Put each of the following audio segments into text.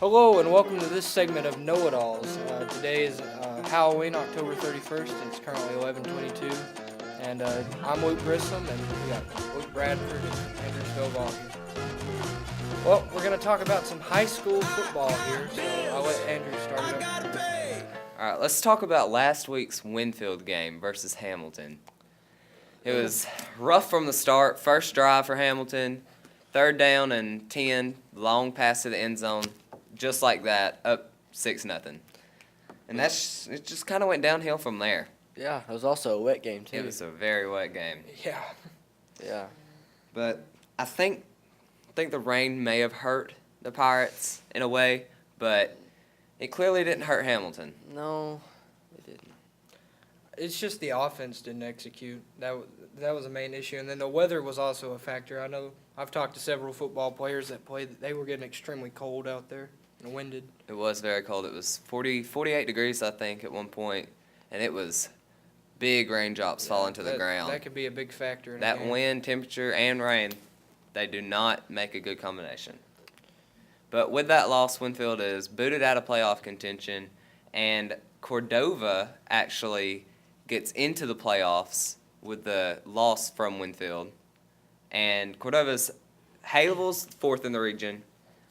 Hello and welcome to this segment of Know It Alls. Today is Halloween, October 31st, and it's currently 11:22. And I'm Luke Grissom, and we got Luke Bradford and Andrew Stovall here. Well, we're going to talk about some high school football here, so I'll let Andrew start it up. All right, let's talk about last week's Winfield game versus Hamilton. It was rough from the start. First drive for Hamilton, 3rd down and 10, long pass to the end zone, just like that, up 6-0. And it just kind of went downhill from there. Yeah, it was also a wet game, too. It was a very wet game. Yeah. But I think the rain may have hurt the Pirates in a way, but it clearly didn't hurt Hamilton. No, it didn't. It's just the offense didn't execute. That was the main issue. And then the weather was also a factor. I know I've talked to several football players that played. They were getting extremely cold out there and winded. It was very cold. It was 48 degrees, I think, at one point, and it was big raindrops falling to the ground. That could be a big factor in a That game. wind, temperature, and rain, they do not make a good combination. But with that loss, Winfield is booted out of playoff contention, and Cordova actually gets into the playoffs with the loss from Winfield. And Haleville's 4th in the region,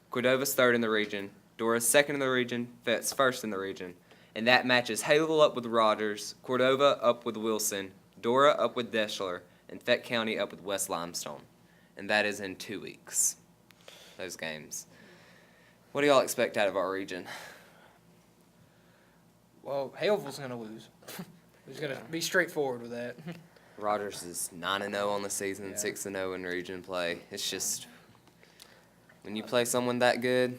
Cordova's 3rd in the region, Dora's 2nd in the region, Fett's 1st in the region. And that matches Haleville up with Rogers, Cordova up with Wilson, Dora up with Deschler, and Fett County up with West Limestone. And that is in 2 weeks, those games. What do y'all expect out of our region? Well, Haleville's going to lose. He's going to be straightforward with that. Rogers is 9-0 on the season, 6-0 in region play. It's just when you play someone that good.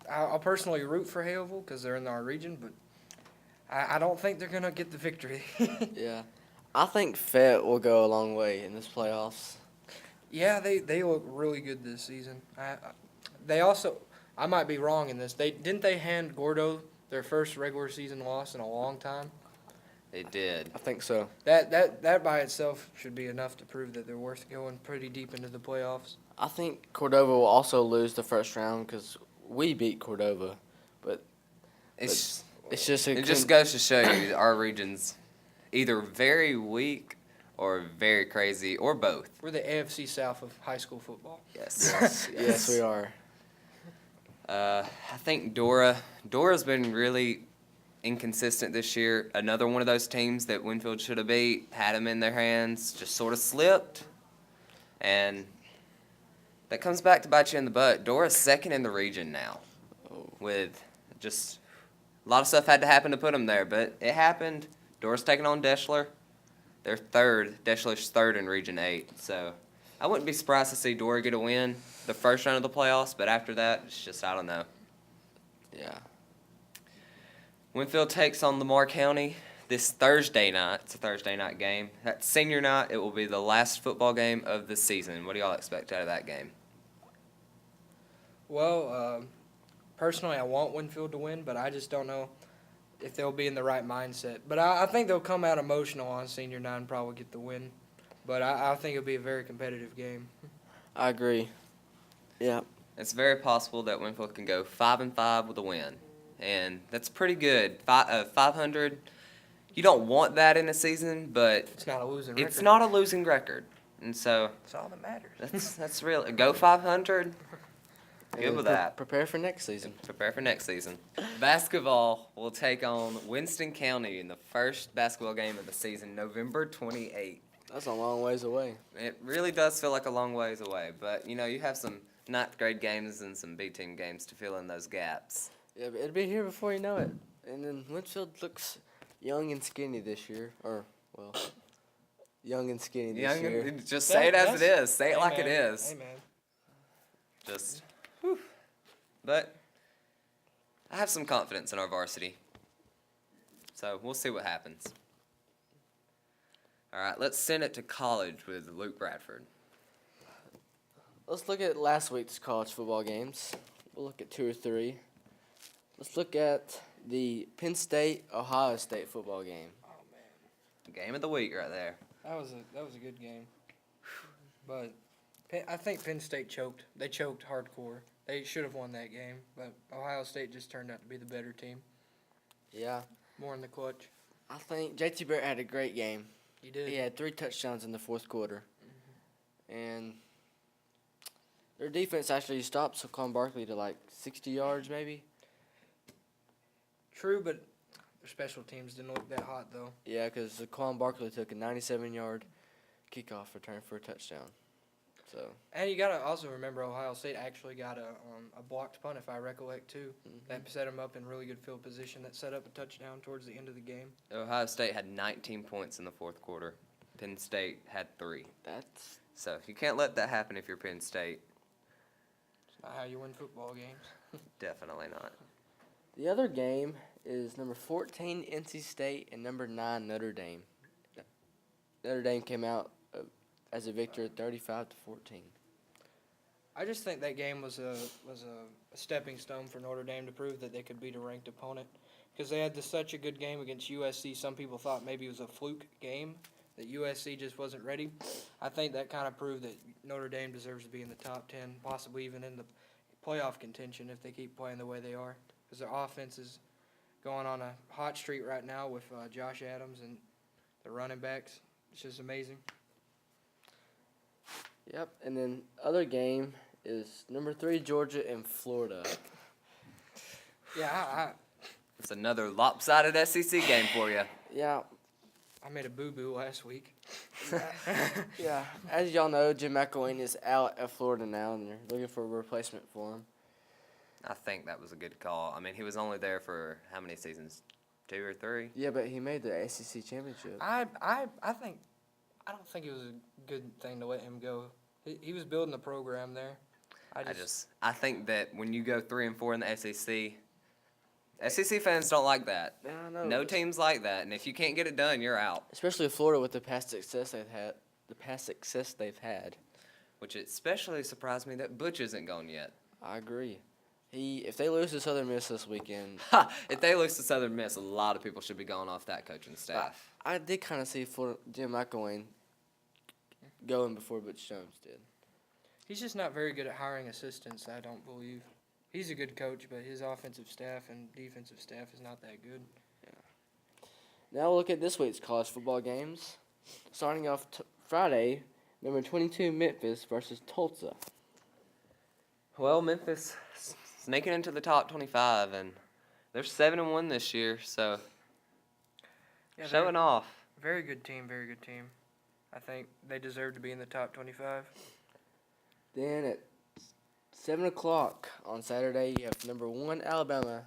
I'll personally root for Haleville because they're in our region, but I don't think they're going to get the victory. Yeah. I think Fett will go a long way in this playoffs. Yeah, they look really good this season. I might be wrong in this. Didn't they hand Gordo their first regular season loss in a long time? They did. I think so. That by itself should be enough to prove that they're worth going pretty deep into the playoffs. I think Cordova will also lose the first round because we beat Cordova, but It just goes to show you that our region's either very weak or very crazy or both. We're the AFC South of high school football. Yes. Yes, we are. I think Dora's been really inconsistent this year. Another one of those teams that Winfield should have beat, had them in their hands, just sort of slipped. And that comes back to bite you in the butt. Dora's 2nd in the region now, with just a lot of stuff had to happen to put them there, but it happened. Dora's taking on Deschler. They're 3rd. Deschler's 3rd in Region 8. So I wouldn't be surprised to see Dora get a win the first round of the playoffs, but after that, it's just, I don't know. Yeah. Winfield takes on Lamar County this Thursday night. It's a Thursday night game. That's senior night. It will be the last football game of the season. What do y'all expect out of that game? Well, personally, I want Winfield to win, but I just don't know if they'll be in the right mindset. But I think they'll come out emotional on senior night and probably get the win. But I think it'll be a very competitive game. I agree. Yeah. It's very possible that Winfield can go 5-5 with a win, and that's pretty good. 500. You don't want that in a season, but It's not a losing record. it's not a losing record, and so That's all that matters. that's real. Go 500. Good And with that. Prepare for next season. Prepare for next season. Basketball will take on Winston County in the first basketball game of the season, November 28th. That's a long ways away. It really does feel like a long ways away, but you have some ninth grade games and some B team games to fill in those gaps. Yeah, but it'll be here before you know it. And then Winfield looks young and skinny this year. Young and skinny this year. Just say it as it is. Say it like it Amen. is. Amen. Just, whew. But I have some confidence in our varsity. So we'll see what happens. All right, let's send it to college with Luke Bradford. Let's look at last week's college football games. We'll look at 2 or 3. Let's look at the Penn State-Ohio State football game. Oh man, Game of the week right there. that was a good game. But I think Penn State choked. They choked hardcore. They should have won that game, but Ohio State just turned out to be the better team. Yeah. More in the clutch. I think JT Barrett had a great game. He did. He had 3 touchdowns in the fourth quarter. And their defense actually stopped Saquon Barkley to like 60 yards maybe. True, but their special teams didn't look that hot, though. Yeah, because Saquon Barkley took a 97-yard kickoff return for a touchdown. So. And you got to also remember Ohio State actually got a blocked punt, if I recollect, too. That set them up in really good field position. That set up a touchdown towards the end of the game. Ohio State had 19 points in the fourth quarter. Penn State had 3. That's So you can't let that happen if you're Penn State. It's not how you win football games. Definitely not. the other game is number 14 NC State and number 9 Notre Dame. Notre Dame came out as a victor, 35-14. I just think that game was a stepping stone for Notre Dame to prove that they could beat a ranked opponent, because they had such a good game against USC. Some people thought maybe it was a fluke game, that USC just wasn't ready. I think that kind of proved that Notre Dame deserves to be in the top 10, possibly even in the playoff contention if they keep playing the way they are, because their offense is going on a hot streak right now with Josh Adams and the running backs. It's just amazing. Yep, and then other game is number 3 Georgia and Florida. Yeah, It's another lopsided SEC game for you. Yeah, I made a boo-boo last week. yeah. As y'all know, Jim McElwain is out at Florida now, and they're looking for a replacement for him. I think that was a good call. I mean, he was only there for how many seasons? 2 or 3? Yeah, but he made the SEC championship. I don't think it was a good thing to let him go. He was building the program there. I think that when you go 3 and 4 in the SEC fans don't like that. Yeah, I know. No teams like that, and if you can't get it done, you're out. Especially Florida with the past success they've had. Which especially surprised me that Butch isn't gone yet. I agree. If they lose to Southern Miss this weekend, If they lose to Southern Miss, a lot of people should be going off that coaching staff. I did kind of see Jim McElwain going before Butch Jones did. He's just not very good at hiring assistants, I don't believe. He's a good coach, but his offensive staff and defensive staff is not that good. Now we'll look at this week's college football games. Starting off Friday, number 22 Memphis versus Tulsa. Well, Memphis sneaking into the top 25, and they're 7-1 this year, so Yeah, showing off. Very good team, very good team. I think they deserve to be in the top 25. Then at 7 o'clock on Saturday, you have number 1 Alabama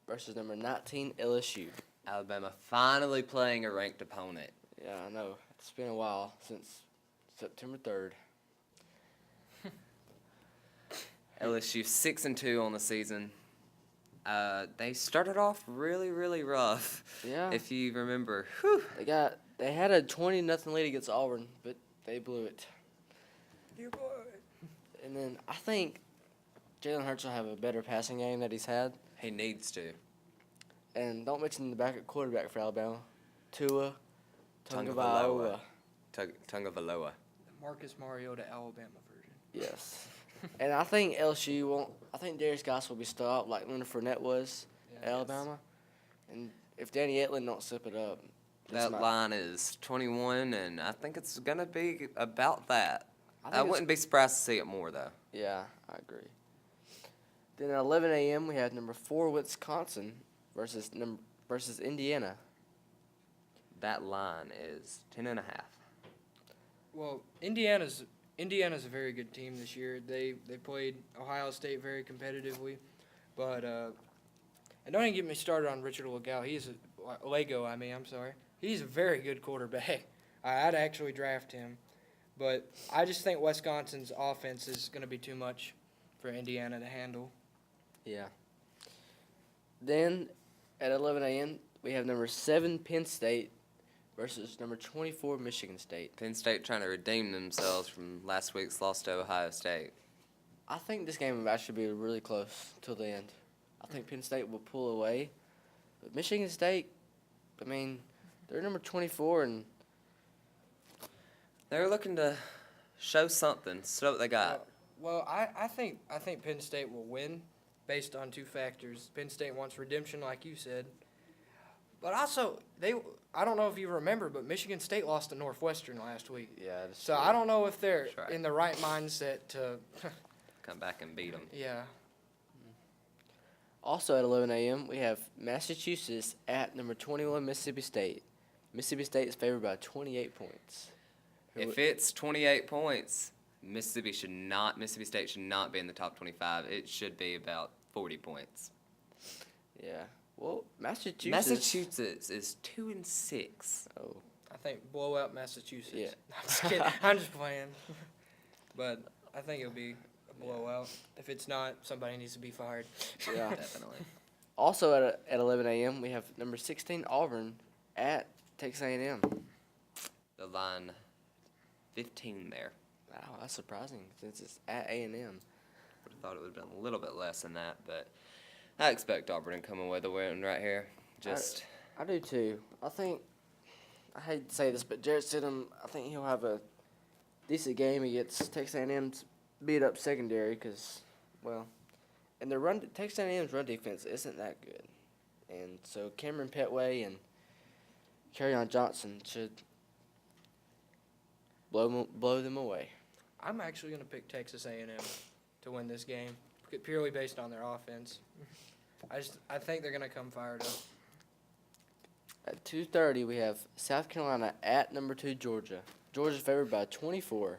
versus number 19 LSU. Alabama finally playing a ranked opponent. Yeah, I know. It's been a while since September 3rd. LSU 6-2 on the season. They started off really, really rough. Yeah. If you remember. Whew. They had a 20-0 lead against Auburn, but they blew it. You boy. And then I think Jalen Hurts will have a better passing game that he's had. He needs to. And don't mention the backup quarterback for Alabama, Tua Tagovailoa. Tagovailoa. Tagovailoa. The Marcus Mariota Alabama version. Yes. And I think LSU won't. I think Darius Goss will be stopped like Leonard Fournette was at Alabama. And if Danny Etling don't step it up, That line is 21, and I think it's going to be about that. I I think wouldn't be surprised to see it more, though. Yeah, I agree. Then at 11 a.m. we have number 4 Wisconsin versus Indiana. That line is 10.5. Well, Indiana's a very good team this year. They played Ohio State very competitively, but and don't even get me started on Richard Lego. I'm sorry. He's a very good quarterback. I'd actually draft him, but I just think Wisconsin's offense is going to be too much for Indiana to handle. Yeah. Then at 11 a.m. we have number 7 Penn State versus number 24 Michigan State. Penn State trying to redeem themselves from last week's loss to Ohio State. I think this game will actually be really close till the end. I think Penn State will pull away. But Michigan State, I mean, they're number 24, and They're looking to Show something. Show what they got. Well, I think Penn State will win based on two factors. Penn State wants redemption, like you said, but also I don't know if you remember, but Michigan State lost to Northwestern last week. Yeah. So I don't know if they're That's right. in the right mindset to. Come back and beat them. Yeah. Also at 11 a.m., we have Massachusetts at number 21 Mississippi State. Mississippi State is favored by 28 points. If it's 28 points, Mississippi State should not be in the top 25. It should be about 40 points. Yeah. Well, Massachusetts. Massachusetts is 2-6. Oh. I think blowout Massachusetts. Yeah. I'm just kidding. I'm just playing. But I think it'll be a blowout. If it's not, somebody needs to be fired. Yeah. Definitely. Also at 11 a.m., we have number 16 Auburn at Texas A&M. The line 15 there. Wow, that's surprising since it's at A&M. Would have thought it would have been a little bit less than that, but I expect Auburn to come away the win right here. Just I do too. I hate to say this, but Jarrett Stidham, I think he'll have a decent game against Texas A&M's beat up secondary because, well, and Texas A&M's run defense isn't that good, and so Cameron Petway and Kerryon Johnson should blow them away. I'm actually going to pick Texas A&M to win this game purely based on their offense. I think they're going to come fired up. At 2:30, we have South Carolina at number 2 Georgia. Georgia's favored by 24.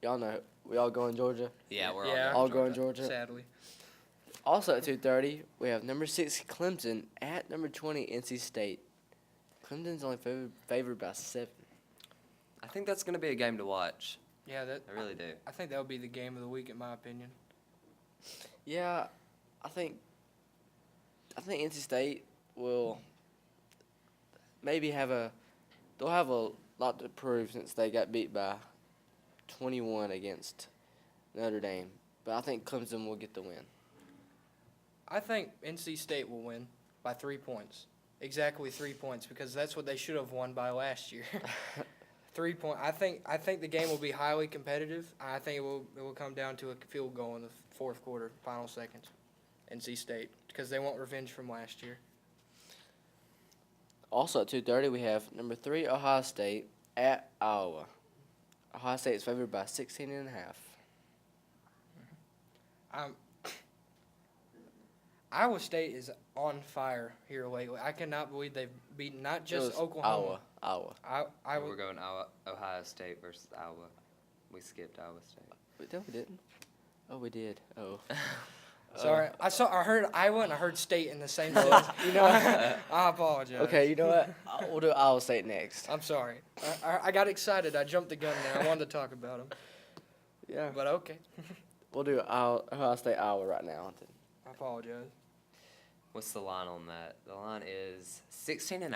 Y'all know we all going Georgia. yeah, we're Yeah. All going Georgia. Sadly. Also at 2:30, we have number 6 Clemson at number 20 NC State. Clemson's only favored by 7. I think that's going to be a game to watch. Yeah, I really do. I think that'll be the game of the week in my opinion. Yeah, I think NC State will maybe they'll have a lot to prove since they got beat by 21 against Notre Dame. But I think Clemson will get the win. I think NC State will win by 3 points. Exactly 3 points because that's what they should have won by last year. 3 point. I think the game will be highly competitive. I think it will come down to a field goal in the fourth quarter, final seconds. NC State because they want revenge from last year. Also at 2:30, we have number 3 Ohio State at Iowa. Ohio State is favored by 16.5. Iowa State is on fire here lately. I cannot believe they've beaten not just Oklahoma. Iowa. We're going Ohio State versus Iowa. We skipped Iowa State. Wait, no, we didn't. Oh, we did. Oh. Sorry, I heard Iowa and I heard State in the same sentence. You know, I apologize. Okay, you know what? We'll do Iowa State next. I'm sorry. I got excited. I jumped the gun there. I wanted to talk about them. Yeah. But okay. We'll do Ohio State Iowa right now. I apologize. What's the line on that? The line is 16.5.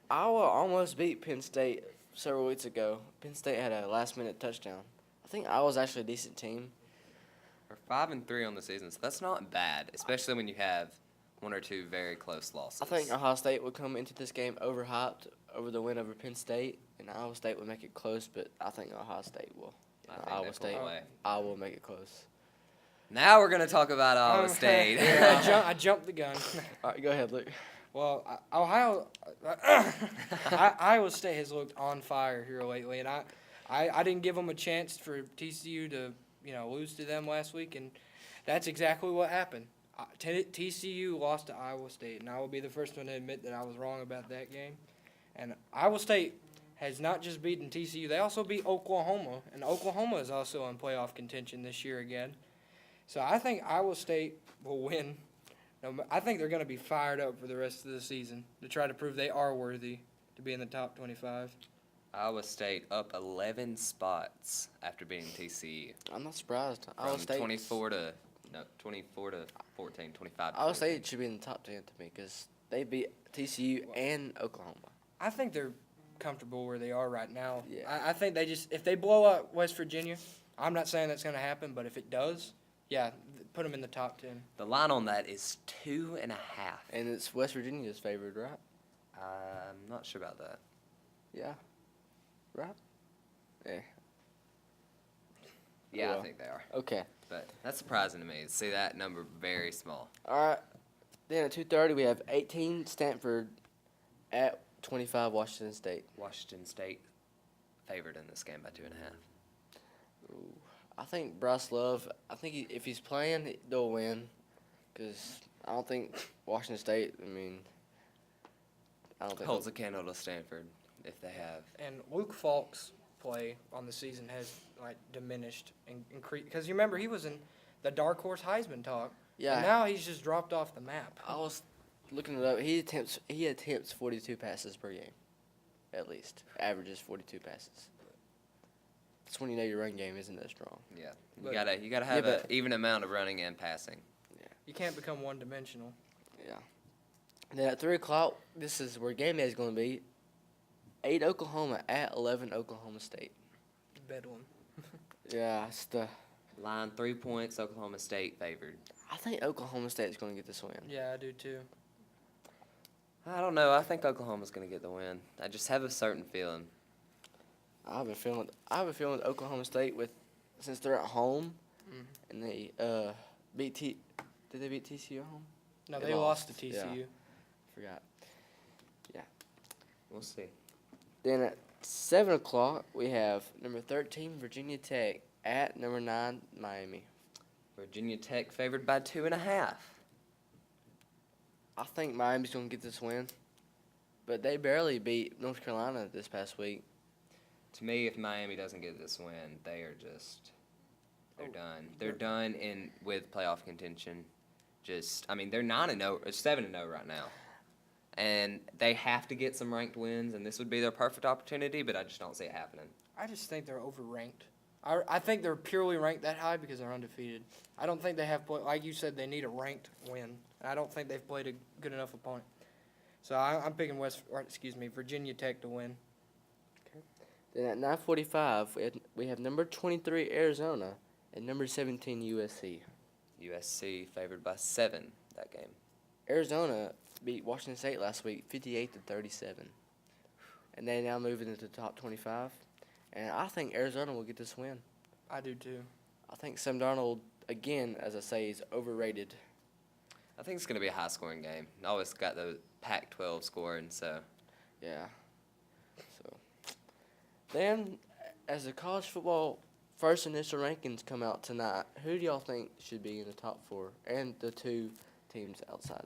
Iowa almost beat Penn State several weeks ago. Penn State had a last-minute touchdown. I think Iowa's actually a decent team. We're 5-3 on the season, so that's not bad, especially when you have one or two very close losses. I think Ohio State would come into this game overhyped over the win over Penn State, and Iowa State would make it close, but I think Ohio State will. I think Iowa they pull State. away. Iowa will make it close. Now we're going to talk about Iowa State. Yeah, I jumped the gun. All right, go ahead, Luke. Well, Iowa State has looked on fire here lately, and I didn't give them a chance for TCU to lose to them last week, and that's exactly what happened. TCU lost to Iowa State, and I will be the first one to admit that I was wrong about that game. And Iowa State has not just beaten TCU, they also beat Oklahoma, and Oklahoma is also in playoff contention this year again. So I think Iowa State will win. I think they're going to be fired up for the rest of the season to try to prove they are worthy to be in the top 25. Iowa State up 11 spots after beating TCU. I'm not surprised. From 24 to 14, 25 to Iowa 14. State should be in the top 10 to me because they beat TCU and Oklahoma. I think they're comfortable where they are right now. Yeah. I think if they blow up West Virginia, I'm not saying that's going to happen, but if it does, yeah, put them in the top 10. The line on that is 2.5. And it's West Virginia's favored, right? I'm not sure about that. Yeah. Right? Yeah. Yeah, I Well. think they are. Okay. But that's surprising to me to see that number very small. All right. Then at 2:30 we have 18 Stanford at 25 Washington State. Washington State favored in this game by 2.5. Ooh. I think Bryce Love. I think if he's playing, they'll win. Cause I don't think Washington State. I mean, I don't think Holds a candle to Stanford if they have. And Luke Falk's play on the season has like diminished and increased because you remember he was in the dark horse Heisman talk. Yeah. And now he's just dropped off the map. I was looking it up. He attempts 42 passes per game, at least. Averages 42 passes. That's when you know your run game isn't that strong. Yeah, you But- gotta have Yeah, an but- even amount of running and passing. You can't become one-dimensional. Yeah. Then at 3 o'clock, this is where game day is going to be. 8 Oklahoma at 11 Oklahoma State. Bedlam. Yeah, it's the. Line 3 points. Oklahoma State favored. I think Oklahoma State is going to get this win. Yeah, I do too. I don't know. I think Oklahoma's gonna get the win. I just have a certain feeling. I have a feeling with Oklahoma State since they're at home, Mhm. and they beat Did they beat TCU at home? No, They they lost to lost, TCU. yeah. Forgot. We'll see. Then at 7 o'clock, we have number 13 Virginia Tech at number 9 Miami. Virginia Tech favored by 2.5. I think Miami's going to get this win, but they barely beat North Carolina this past week. To me, if Miami doesn't get this win, they're done. They're done with playoff contention. They're 9-0 or 7-0 right now, and they have to get some ranked wins, and this would be their perfect opportunity. But I just don't see it happening. I just think they're overranked. I think they're purely ranked that high because they're undefeated. I don't think they have like you said, they need a ranked win. And I don't think they've played a good enough opponent. So I'm picking Virginia Tech to win. Then at 9:45, we have number 23 Arizona and number 17 USC. USC favored by 7 that game. Arizona beat Washington State last week, 58-37, and they now move into the top 25. And I think Arizona will get this win. I do too. I think Sam Darnold, again, as I say, is overrated. I think it's going to be a high-scoring game. I always got the Pac-12 scoring, so Yeah. So then, as the college football first initial rankings come out tonight, who do y'all think should be in the top 4 and the 2 teams outside?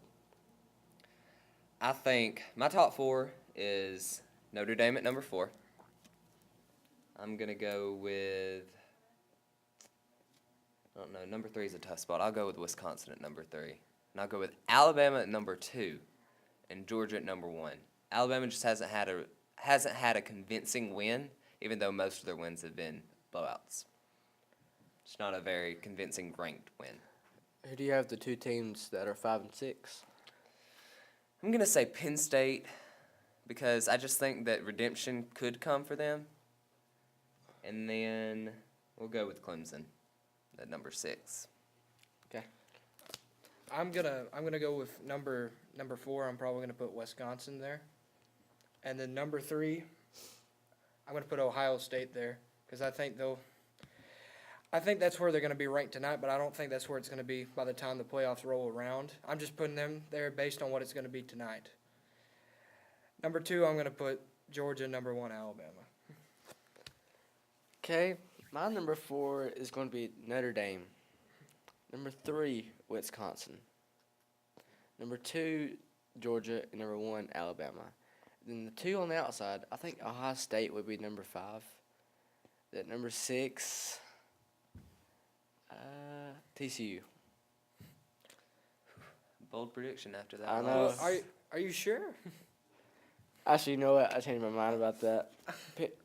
I think my top 4 is Notre Dame at number 4. I'm going to go with, I don't know, number 3 is a tough spot. I'll go with Wisconsin at number 3. And I'll go with Alabama at number 2 and Georgia at number 1. Alabama just hasn't had a convincing win, even though most of their wins have been blowouts. It's not a very convincing ranked win. Who do you have the 2 teams that are 5 and 6? I'm going to say Penn State because I just think that redemption could come for them. And then we'll go with Clemson at number 6. I'm gonna go with number 4. I'm probably gonna put Wisconsin there, and then number 3, I'm gonna put Ohio State there because I think that's where they're gonna be ranked tonight, but I don't think that's where it's gonna be by the time the playoffs roll around. I'm just putting them there based on what it's gonna be tonight. Number 2, I'm gonna put Georgia. Number 1, Alabama. Okay, my number 4 is going to be Notre Dame. Number 3, Wisconsin. Number 2, Georgia. And number 1, Alabama. Then the 2 on the outside, I think Ohio State would be number 5. That number 6, TCU. Bold prediction after that. I know. Are you sure? Actually, you know what? I changed my mind about that.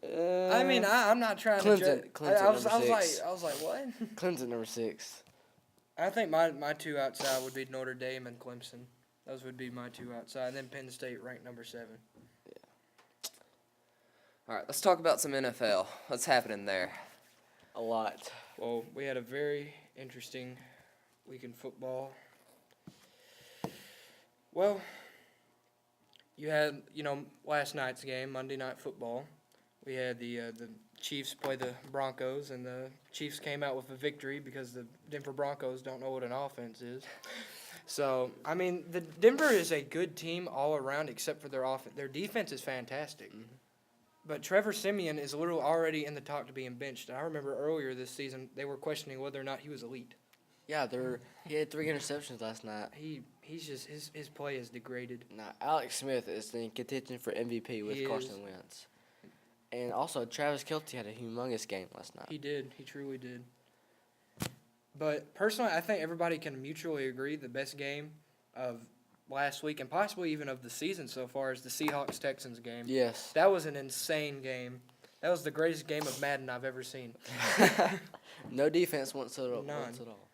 I'm not trying Clemson- to judge. Clemson I was number like, 6. what? Clemson number 6. I think my 2 outside would be Notre Dame and Clemson. Those would be my 2 outside. And then Penn State ranked number 7. All right, let's talk about some NFL. What's happening there? A lot. Well, we had a very interesting week in football. Well, you had, last night's game, Monday Night Football. We had the Chiefs play the Broncos, and the Chiefs came out with a victory because the Denver Broncos don't know what an offense is. So, I mean, the Denver is a good team all around except for their offense. Their defense is fantastic. Mhm. But Trevor Siemian is literally already in the talk to being benched. And I remember earlier this season they were questioning whether or not he was elite. Yeah, he had 3 interceptions last night. He's just his play is degraded. Now, Alex Smith is in contention for MVP with He Carson is. Wentz. And also, Travis Kelce had a humongous game last night. He did. He truly did. But personally, I think everybody can mutually agree the best game of last week and possibly even of the season so far is the Seahawks-Texans game. Yes. That was an insane game. That was the greatest game of Madden I've ever seen. No defense once at all. None. Once at all.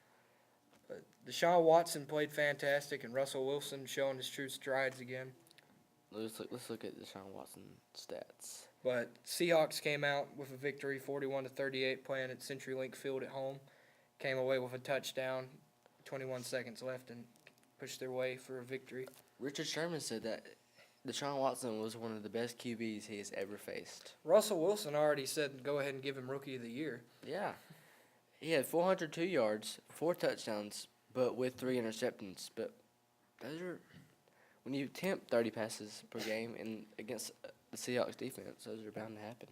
But Deshaun Watson played fantastic, and Russell Wilson showing his true strides again. Let's look at Deshaun Watson stats. But Seahawks came out with a victory, 41-38, playing at CenturyLink Field at home. Came away with a touchdown, 21 seconds left, and pushed their way for a victory. Richard Sherman said that Deshaun Watson was one of the best QBs he has ever faced. Russell Wilson already said go ahead and give him Rookie of the Year. Yeah. He had 402 yards, 4 touchdowns, but with 3 interceptions. But those are, when you attempt 30 passes per game and against the Seahawks defense, those are bound to happen.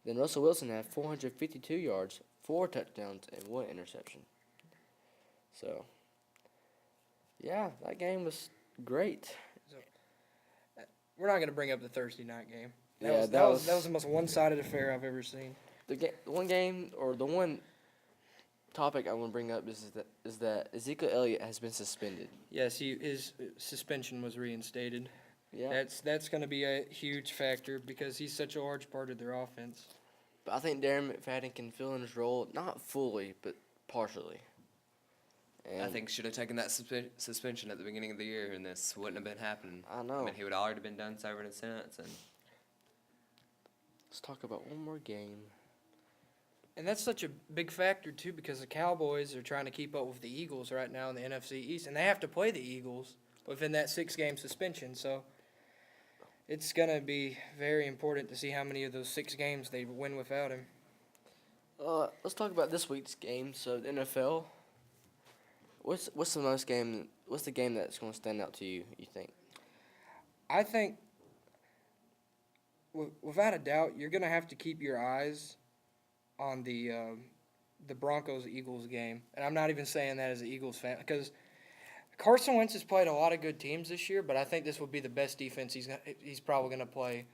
Then Russell Wilson had 452 yards, 4 touchdowns, and 1 interception. So, yeah, that game was great. We're not going to bring up the Thursday night game. Yeah, That was the most one-sided affair I've ever seen. The one topic I want to bring up is that Ezekiel Elliott has been suspended. Yes, his suspension was reinstated. Yeah. That's going to be a huge factor because he's such a large part of their offense. But I think Darren McFadden can fill in his role, not fully, but partially. And I think should have taken that suspension at the beginning of the year, and this wouldn't have been happening. I know. I mean, he would have already been done serving his sentence, and Let's talk about one more game. And that's such a big factor, too, because the Cowboys are trying to keep up with the Eagles right now in the NFC East, and they have to play the Eagles within that 6-game suspension. So it's going to be very important to see how many of those 6 games they win without him. Let's talk about this week's game. So the NFL. What's the game that's going to stand out to you? You think? I think, without a doubt, you're going to have to keep your eyes on the Broncos-Eagles game. And I'm not even saying that as an Eagles fan because Carson Wentz has played a lot of good teams this year, but I think this will be the best defense he's probably going to play.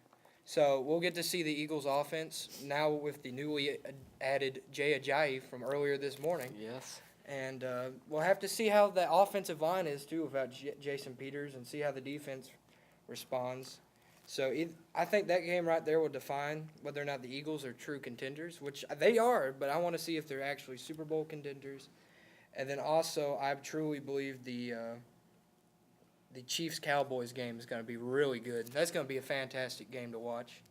So we'll get to see the Eagles' offense now with the newly added Jay Ajayi from earlier this morning. Yes. And we'll have to see how the offensive line is, too, without Jason Peters and see how the defense responds. So I think that game right there will define whether or not the Eagles are true contenders, which they are, but I want to see if they're actually Super Bowl contenders. And then also, I truly believe the Chiefs-Cowboys game is going to be really good. That's going to be a fantastic game to watch.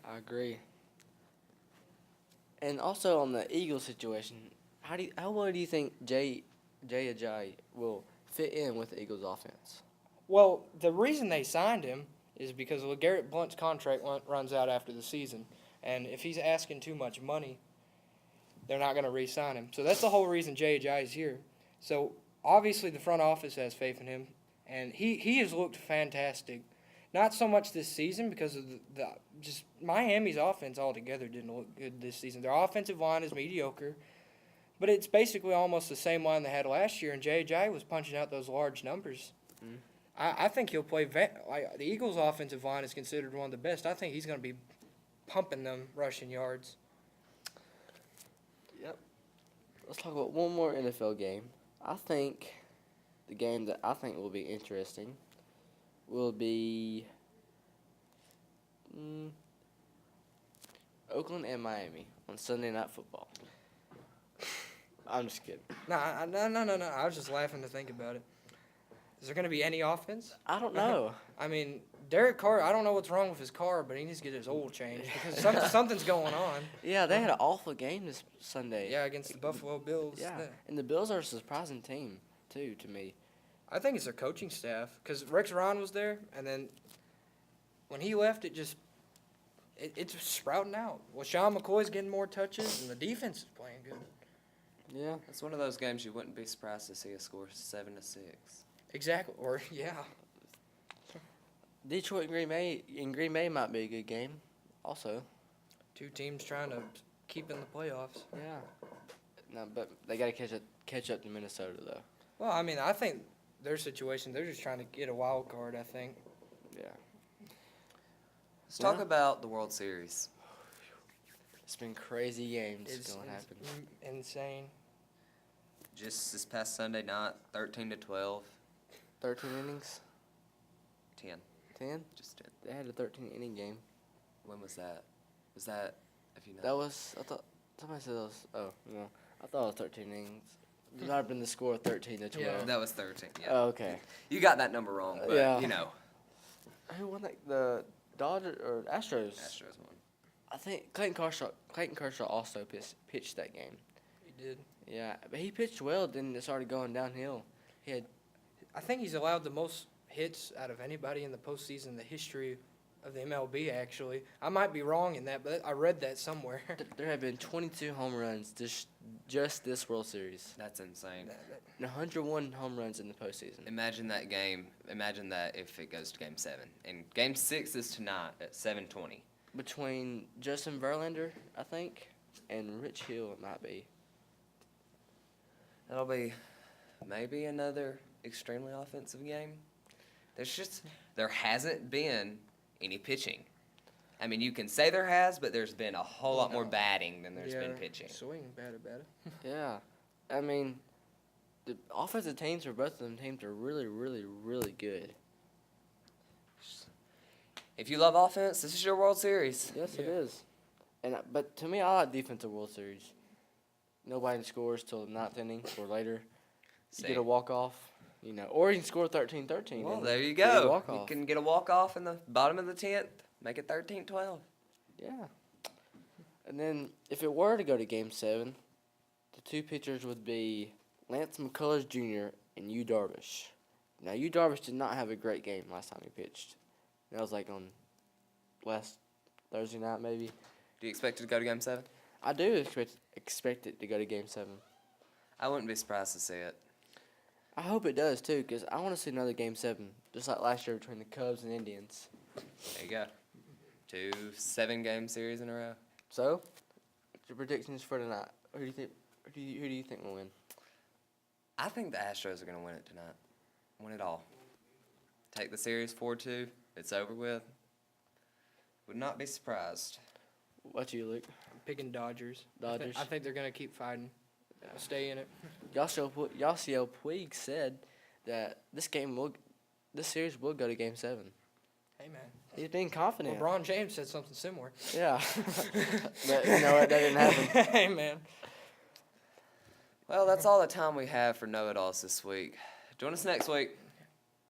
I agree. And also on the Eagles situation, how well do you think Jay Ajayi will fit in with the Eagles offense? Well, the reason they signed him is because LeGarrette Blount's contract runs out after the season. And if he's asking too much money, they're not going to re-sign him. So that's the whole reason Jay Ajayi's here. So obviously the front office has faith in him, and he has looked fantastic. Not so much this season because of just Miami's offense altogether didn't look good this season. Their offensive line is mediocre, but it's basically almost the same line they had last year, and Jay Ajayi was punching out those large numbers. Mm. I think he'll play like the Eagles' offensive line is considered one of the best. I think he's going to be pumping them rushing yards. Yep. Let's talk about one more NFL game. I think the game that I think will be interesting will be Oakland and Miami on Sunday Night Football. I'm just kidding. No. I was just laughing to think about it. Is there going to be any offense? I don't know. I mean, Derek Carr, I don't know what's wrong with his car, but he needs to get his oil changed because something's going on. Yeah, they had an awful game this Sunday. Yeah, against the Buffalo Bills. Yeah, and the Bills are a surprising team, too, to me. I think it's their coaching staff because Rex Ryan was there, and then when he left, it just it's sprouting out. Well, Sean McCoy's getting more touches, and the defense is playing good. Yeah. It's one of those games you wouldn't be surprised to see a score 7-6. Exactly. Or yeah. Detroit and Green Bay might be a good game. Also. Two teams trying to keep in the playoffs. Yeah. No, but they gotta catch up to Minnesota though. Well, I mean, I think their situation, they're just trying to get a wild card, I think. Yeah. Let's talk Yeah. about the World Series. It's been crazy games It's going happen. insane. Just this past Sunday night, 13-12, 13 innings, 10. 10. Just 10. They had a 13 inning game. When was that? Was that, if you know? That was, I thought somebody said that was. Oh no, I thought it was 13 innings. It might have been the score 13-12. Yeah. That was 13, yeah. Oh, okay. You got that number wrong, but, Yeah. you know. Who won that? The Dodgers or Astros? Astros won. I think Clayton Kershaw also pitched that game. He did. Yeah, but he pitched well. Then it started going downhill. He had I think he's allowed the most hits out of anybody in the postseason in the history of the MLB, actually. I might be wrong in that, but I read that somewhere. there have been 22 home runs just this World Series. That's insane. And 101 home runs in the postseason. Imagine that game. Imagine that if it goes to Game 7. And Game 6 is tonight at 7:20. Between Justin Verlander, I think, and Rich Hill, it might be. That'll be maybe another extremely offensive game. There hasn't been any pitching. I mean, you can say there has, but there's been a whole lot more No. batting than there's been pitching. Swing, batter. Yeah, I mean, the offensive teams for both of them teams are really, really, really good. If you love offense, this is your World Series. Yes, it Yeah. is. But to me, I like defensive World Series. Nobody scores till the ninth inning or later. You get a Same. walk off, or you can score 13-13. Well, and there you get a go. You walk-off. can get a walk-off in the bottom of the 10th, make it 13-12. Yeah. And then if it were to go to Game 7, the two pitchers would be Lance McCullers Jr. and Yu Darvish. Now, Yu Darvish did not have a great game last time he pitched. That was like on last Thursday night, maybe. Do you expect it to go to Game 7? I do expect it to go to Game 7. I wouldn't be surprised to see it. I hope it does, too, because I want to see another Game 7, just like last year between the Cubs and Indians. There you go. 2 7-game series in a row. So, what's your predictions for tonight? Who do you think will win? I think the Astros are going to win it tonight. Win it all. Take the series 4-2. It's over with. Would not be surprised. What you, Luke? I'm picking Dodgers. Dodgers. I think they're going to keep fighting. Stay in it. Yasiel Puig said that this series will go to Game 7. Hey, man. He's being confident. LeBron James said something similar. Yeah. But you know what? That didn't happen. Hey, man. Well, that's all the time we have for Know It Alls this week. Join us next week.